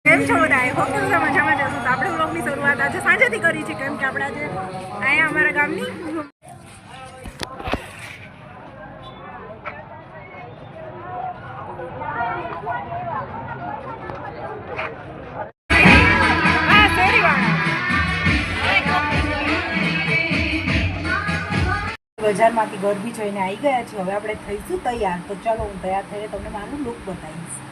કેમ છો બધા? આઈ હોપ કે બધા મજામાં જશો. તો આપણે વ્લોગની શરૂઆત આજે સાંજેથી કરી છે, કેમ કે આપણે આજે અહીંયા અમારા ગામની બજારમાંથી ગરબી જોઈને આવી ગયા છીએ. હવે આપણે થઈશું તૈયાર. તો ચાલો હું તૈયાર થઈને તમને મારું લુક બતાવીશ.